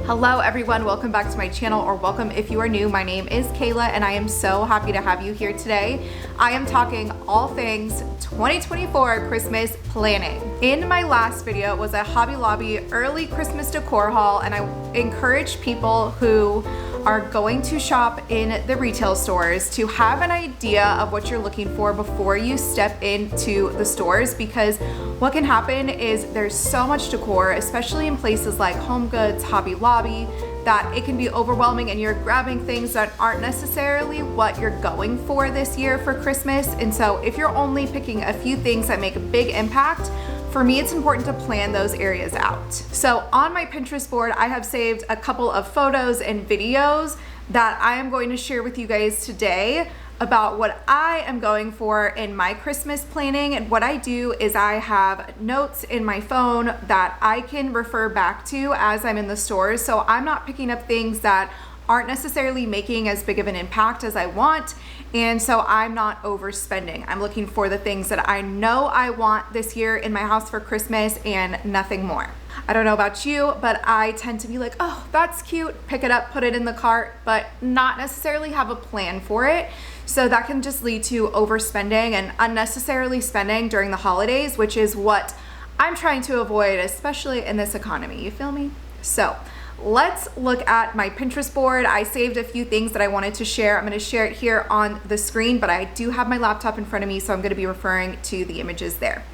Hello everyone, welcome back to my channel, or welcome if you are new. My name is Kayla and I am so happy to have you here today. I am talking all things 2024 Christmas planning. In my last video was a Hobby Lobby early Christmas decor haul, and I encourage people who are going to shop in the retail stores to have an idea of what you're looking for before you step into the stores, because what can happen is there's so much decor, especially in places like Home Goods, Hobby Lobby, that it can be overwhelming and you're grabbing things that aren't necessarily what you're going for this year for Christmas. And so if you're only picking a few things that make a big impact, for me, it's important to plan those areas out. So on my Pinterest board, I have saved a couple of photos and videos that I am going to share with you guys today about what I am going for in my Christmas planning. And what I do is I have notes in my phone that I can refer back to as I'm in the stores. So I'm not picking up things that aren't necessarily making as big of an impact as I want. And so I'm not overspending. I'm looking for the things that I know I want this year in my house for Christmas and nothing more. I don't know about you, but I tend to be like, oh, that's cute, pick it up, put it in the cart, but not necessarily have a plan for it. So that can just lead to overspending and unnecessarily spending during the holidays, which is what I'm trying to avoid, especially in this economy. You feel me? So let's look at my Pinterest board. I saved a few things that I wanted to share. I'm going to share it here on the screen, but I do have my laptop in front of me, so I'm going to be referring to the images there.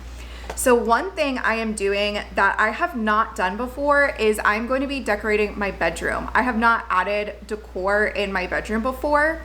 So one thing I am doing that I have not done before is I'm going to be decorating my bedroom. I have not added decor in my bedroom before.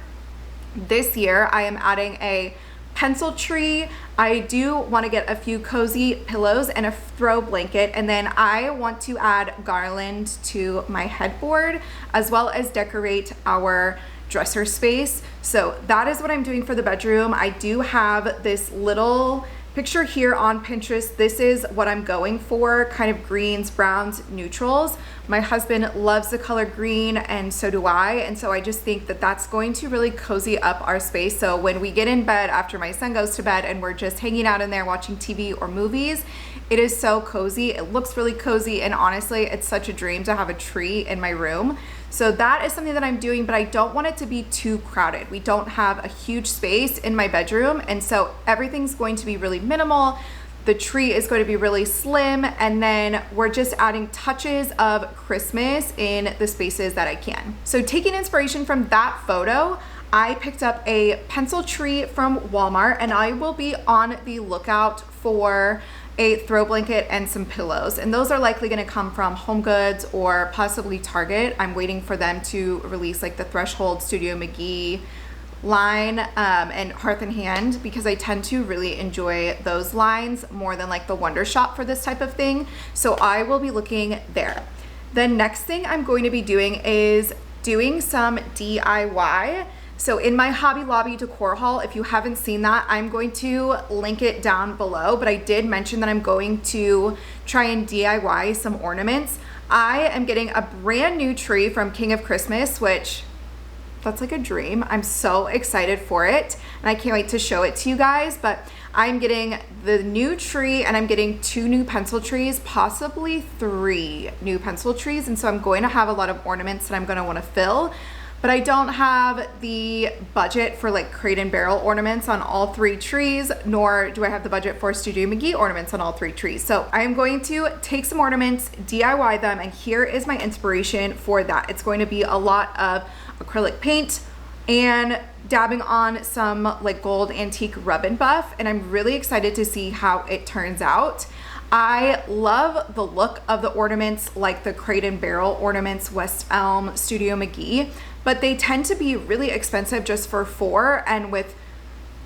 This year I am adding a pencil tree. I do want to get a few cozy pillows and a throw blanket, and then I want to add garland to my headboard as well as decorate our dresser space. So that is what I'm doing for the bedroom. I do have this little picture here on Pinterest. This is what I'm going for, kind of greens, browns, neutrals. My husband loves the color green, and so do I. And so I just think that that's going to really cozy up our space. So when we get in bed after my son goes to bed and we're just hanging out in there watching TV or movies, it is so cozy. It looks really cozy, and honestly, it's such a dream to have a tree in my room. So that is something that I'm doing, but I don't want it to be too crowded. We don't have a huge space in my bedroom, and so everything's going to be really minimal. The tree is going to be really slim, and then we're just adding touches of Christmas in the spaces that I can. So taking inspiration from that photo, I picked up a pencil tree from Walmart, and I will be on the lookout for a throw blanket and some pillows, and those are likely going to come from Home Goods or possibly Target. I'm waiting for them to release like the Threshold, Studio McGee line and Hearth and Hand, because I tend to really enjoy those lines more than like the WONDERSHOP for this type of thing. So I will be looking there. The next thing I'm going to be doing is doing some DIY. So in my Hobby Lobby decor haul, if you haven't seen that, I'm going to link it down below, but I did mention that I'm going to try and DIY some ornaments. I am getting a brand new tree from King of Christmas, which that's like a dream. I'm so excited for it, and I can't wait to show it to you guys. But I'm getting the new tree, and I'm getting 2 new pencil trees, possibly 3 new pencil trees, and so I'm going to have a lot of ornaments that I'm going to want to fill. But I don't have the budget for like crate and barrel ornaments on all 3 trees, nor do I have the budget for Studio McGee ornaments on all 3 trees. So I am going to take some ornaments, DIY them, and here is my inspiration for that. It's going to be a lot of acrylic paint and dabbing on some like gold antique rub and buff, and I'm really excited to see how it turns out. I love the look of the ornaments, like the crate and barrel ornaments, West Elm, Studio McGee, but they tend to be really expensive just for 4, and with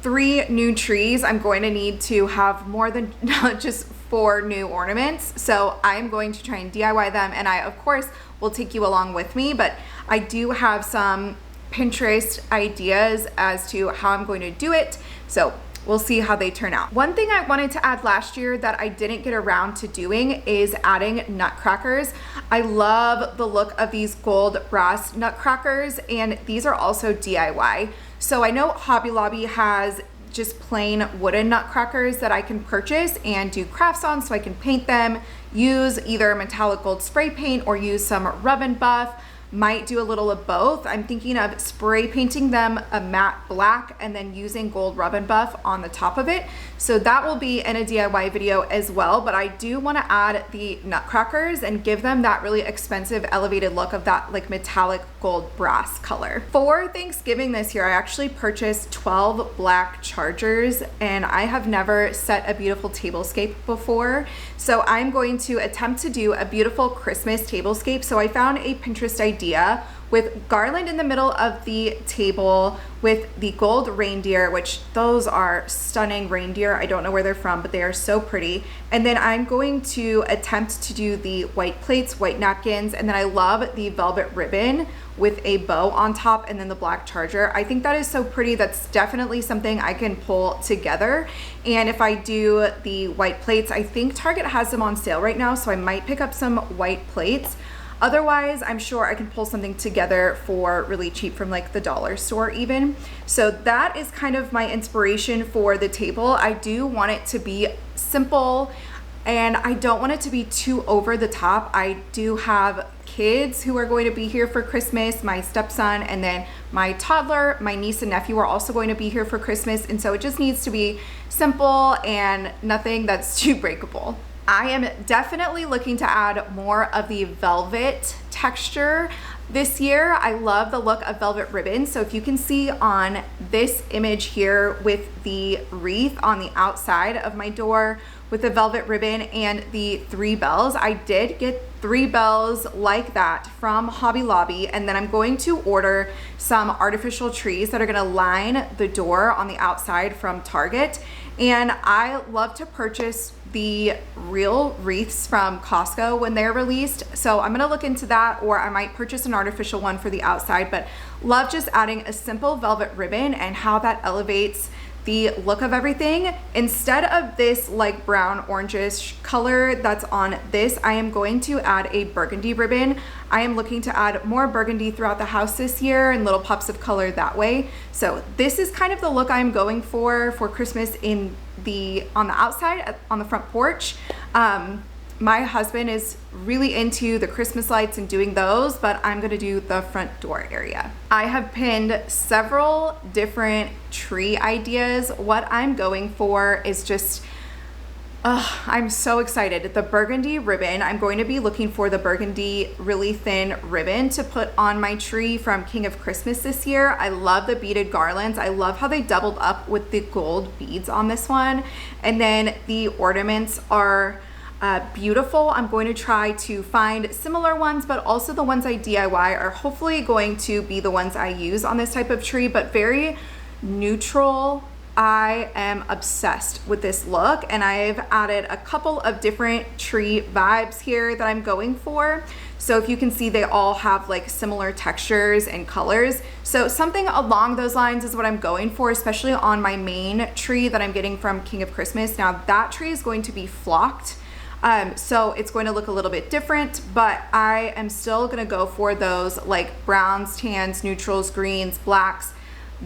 3 new trees, I'm going to need to have more than just 4 new ornaments. So I'm going to try and DIY them, and I of course will take you along with me, but I do have some Pinterest ideas as to how I'm going to do it. So we'll see how they turn out. One thing I wanted to add last year that I didn't get around to doing is adding nutcrackers. I love the look of these gold brass nutcrackers, and these are also DIY. So I know Hobby Lobby has just plain wooden nutcrackers that I can purchase and do crafts on, so I can paint them, use either metallic gold spray paint or use some rub and buff. Might do a little of both. I'm thinking of spray painting them a matte black and then using gold rub and buff on the top of it. So that will be in a DIY video as well, but I do want to add the nutcrackers and give them that really expensive elevated look of that like metallic gold brass color. For Thanksgiving this year, I actually purchased 12 black chargers, and I have never set a beautiful tablescape before. So I'm going to attempt to do a beautiful Christmas tablescape. So I found a Pinterest idea with garland in the middle of the table with the gold reindeer, which those are stunning reindeer. I don't know where they're from, but they are so pretty. And then I'm going to attempt to do the white plates, white napkins, and then I love the velvet ribbon with a bow on top and then the black charger. I think that is so pretty. That's definitely something I can pull together. And if I do the white plates, I think Target has them on sale right now, so I might pick up some white plates. Otherwise, I'm sure I can pull something together for really cheap from like the dollar store even. So that is kind of my inspiration for the table. I do want it to be simple and I don't want it to be too over the top. I do have kids who are going to be here for Christmas, my stepson, and then my toddler, my niece and nephew are also going to be here for Christmas. And so it just needs to be simple and nothing that's too breakable. I am definitely looking to add more of the velvet texture this year. I love the look of velvet ribbon. So if you can see on this image here with the wreath on the outside of my door with the velvet ribbon and the 3 bells, I did get 3 bells like that from Hobby Lobby, and then I'm going to order some artificial trees that are going to line the door on the outside from Target. And I love to purchase the real wreaths from Costco when they're released. So I'm gonna look into that, or I might purchase an artificial one for the outside, but love just adding a simple velvet ribbon and how that elevates the look of everything. Instead of this like brown orangish color that's on this, I am going to add a burgundy ribbon. I am looking to add more burgundy throughout the house this year and little pops of color that way. So this is kind of the look I'm going for Christmas on the outside, on the front porch. My husband is really into the Christmas lights and doing those, but I'm gonna do the front door area. I have pinned several different tree ideas. What I'm going for is just, I'm so excited. The burgundy ribbon, I'm going to be looking for the burgundy really thin ribbon to put on my tree from King of Christmas this year. I love the beaded garlands. I love how they doubled up with the gold beads on this one. And then the ornaments are beautiful. I'm going to try to find similar ones, but also the ones I DIY are hopefully going to be the ones I use on this type of tree, but very neutral. I am obsessed with this look, and I've added a couple of different tree vibes here that I'm going for. So if you can see, they all have like similar textures and colors. So something along those lines is what I'm going for, especially on my main tree that I'm getting from King of Christmas. Now that tree is going to be flocked. So it's going to look a little bit different, but I am still gonna go for those like browns, tans, neutrals, greens, blacks,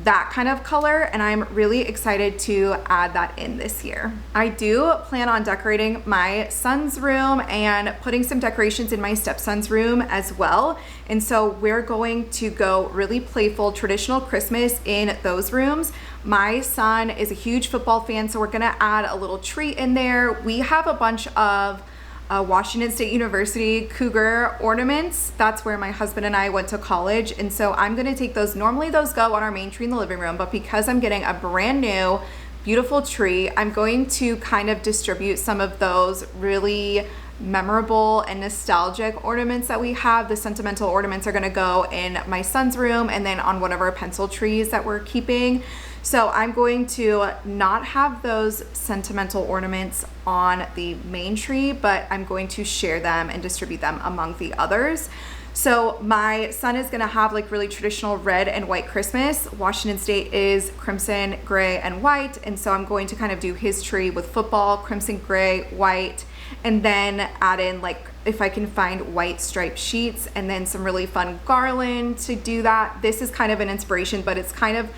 that kind of color, and I'm really excited to add that in this year. I do plan on decorating my son's room and putting some decorations in my stepson's room as well, and so we're going to go really playful traditional Christmas in those rooms. My son is a huge football fan, so we're gonna add a little tree in there. We have a bunch of Washington State University Cougar ornaments. That's where my husband and I went to college, and so I'm gonna take those. Normally those go on our main tree in the living room, but because I'm getting a brand new beautiful tree, I'm going to kind of distribute some of those really memorable and nostalgic ornaments that we have. The sentimental ornaments are gonna go in my son's room and then on one of our pencil trees that we're keeping. So I'm going to not have those sentimental ornaments on the main tree, but I'm going to share them and distribute them among the others. So my son is gonna have like really traditional red and white Christmas. Washington State is crimson, gray, and white. And so I'm going to kind of do his tree with football, crimson, gray, white, and then add in like, if I can find white striped sheets and then some really fun garland to do that. This is kind of an inspiration, but it's kind of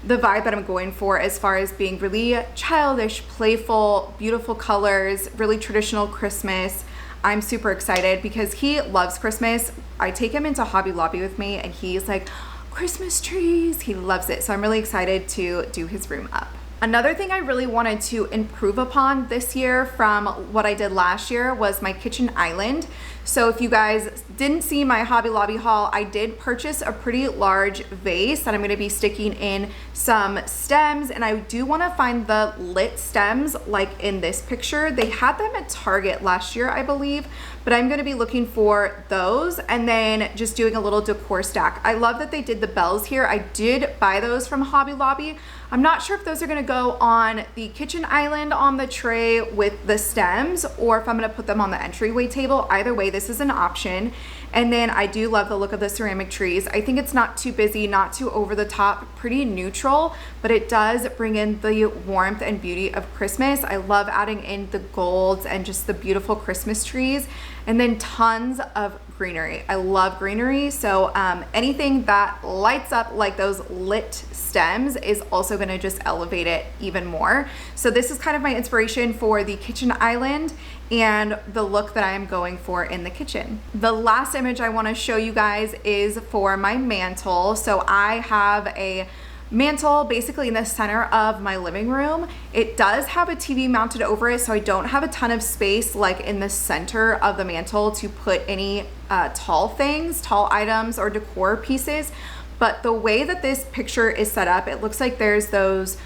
the vibe that I'm going for as far as being really childish, playful, beautiful colors, really traditional Christmas. I'm super excited because he loves Christmas. I take him into Hobby Lobby with me and he's like, Christmas trees, he loves it. So I'm really excited to do his room up. Another thing I really wanted to improve upon this year from what I did last year was my kitchen island. So if you guys didn't see my Hobby Lobby haul, I did purchase a pretty large vase that I'm going to be sticking in some stems, and I do want to find the lit stems like in this picture. They had them at Target last year, I believe, but I'm going to be looking for those and then just doing a little decor stack. I love that they did the bells here. I did buy those from Hobby Lobby. I'm not sure if those are going to go on the kitchen island on the tray with the stems or if I'm going to put them on the entryway table. Either way, this is an option. And then I do love the look of the ceramic trees. I think it's not too busy, not too over the top, pretty neutral, but it does bring in the warmth and beauty of Christmas. I love adding in the golds and just the beautiful Christmas trees, and then tons of greenery. I love greenery, so anything that lights up like those lit stems is also going to just elevate it even more. So this is kind of my inspiration for the kitchen island and the look that I am going for in the kitchen. The last image I want to show you guys is for my mantle. So I have a mantle basically in the center of my living room. It does have a TV mounted over it, so I don't have a ton of space like in the center of the mantle to put any tall items or decor pieces. But the way that this picture is set up, it looks like there's those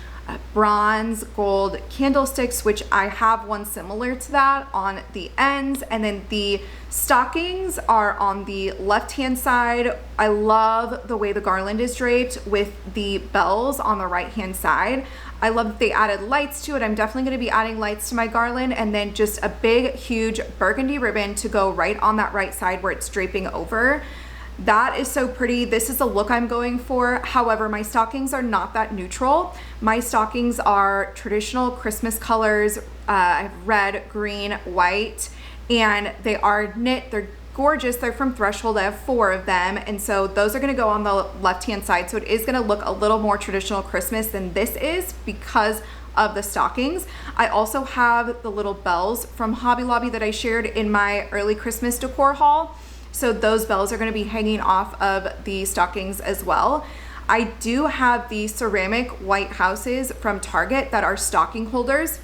bronze gold candlesticks, which I have one similar to that on the ends, and then the stockings are on the left hand side. I love the way the garland is draped with the bells on the right hand side. I love that they added lights to it. I'm definitely going to be adding lights to my garland, and then just a big huge burgundy ribbon to go right on that right side where it's draping over. That is so pretty. This is the look I'm going for. However, my stockings are not that neutral. My stockings are traditional Christmas colors. I have red, green, white, and they are knit. They're gorgeous. They're from Threshold. I have 4 of them, and so those are going to go on the left-hand side. So it is going to look a little more traditional Christmas than this is because of the stockings. I also have the little bells from Hobby Lobby that I shared in my early Christmas decor haul. So those bells are going to be hanging off of the stockings as well. I do have the ceramic white houses from Target that are stocking holders.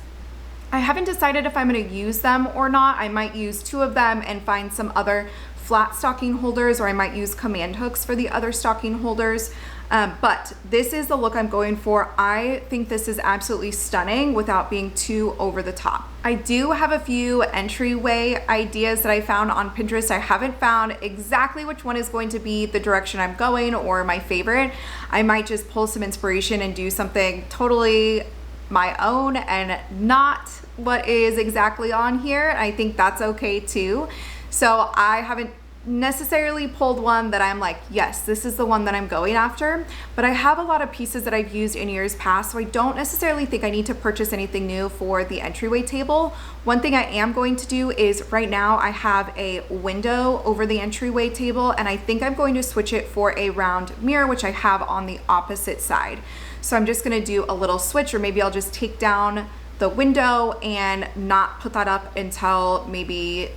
I haven't decided if I'm going to use them or not. I might use 2 of them and find some other flat stocking holders, or I might use command hooks for the other stocking holders. But this is the look I'm going for. I think this is absolutely stunning without being too over the top. I do have a few entryway ideas that I found on Pinterest. I haven't found exactly which one is going to be the direction I'm going or my favorite. I might just pull some inspiration and do something totally my own and not what is exactly on here. I think that's okay too. So I haven't necessarily pulled one that I'm like, yes, this is the one that I'm going after, but I have a lot of pieces that I've used in years past, so I don't necessarily think I need to purchase anything new for the entryway table. One thing I am going to do is right now I have a window over the entryway table, and I think I'm going to switch it for a round mirror, which I have on the opposite side. So I'm just going to do a little switch, or maybe I'll just take down the window and not put that up until maybe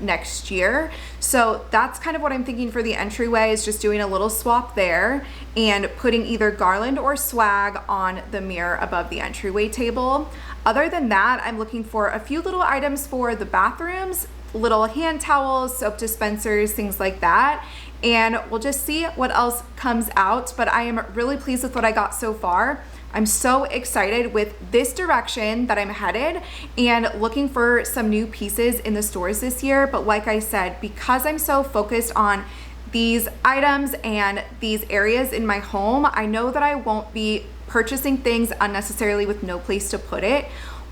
next year. So that's kind of what I'm thinking for the entryway, is just doing a little swap there and putting either garland or swag on the mirror above the entryway table. Other than that, I'm looking for a few little items for the bathrooms, little hand towels, soap dispensers, things like that. And we'll just see what else comes out, but I am really pleased with what I got so far. I'm so excited with this direction that I'm headed and looking for some new pieces in the stores this year. But like I said, because I'm so focused on these items and these areas in my home, I know that I won't be purchasing things unnecessarily with no place to put it.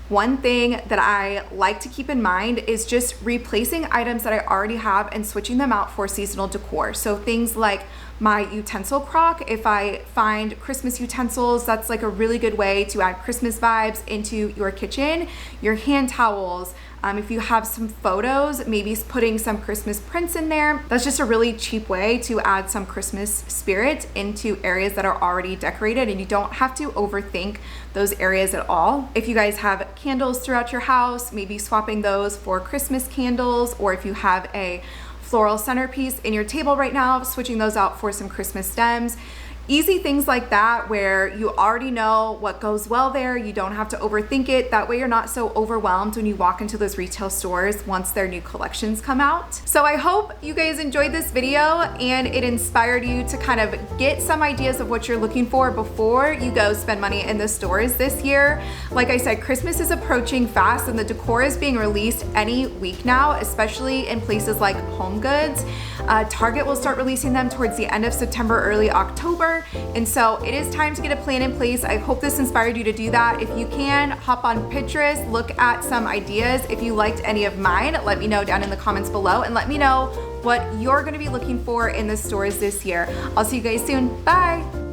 One thing that I like to keep in mind is just replacing items that I already have and switching them out for seasonal decor. So things like my utensil crock, if I find Christmas utensils, that's like a really good way to add Christmas vibes into your kitchen. Your hand towels, if you have some photos, maybe putting some Christmas prints in there. That's just a really cheap way to add some Christmas spirit into areas that are already decorated, and you don't have to overthink those areas at all. If you guys have candles throughout your house, maybe swapping those for Christmas candles, or if you have a floral centerpiece in your table right now, switching those out for some Christmas stems. Easy things like that where you already know what goes well there. You don't have to overthink it. That way you're not so overwhelmed when you walk into those retail stores once their new collections come out. So I hope you guys enjoyed this video and it inspired you to kind of get some ideas of what you're looking for before you go spend money in the stores this year. Like I said, Christmas is approaching fast and the decor is being released any week now, especially in places like Home Goods. Target will start releasing them towards the end of September, early October. And so it is time to get a plan in place. I hope this inspired you to do that. If you can, hop on Pinterest, look at some ideas. If you liked any of mine, let me know down in the comments below and let me know what you're gonna be looking for in the stores this year. I'll see you guys soon. Bye.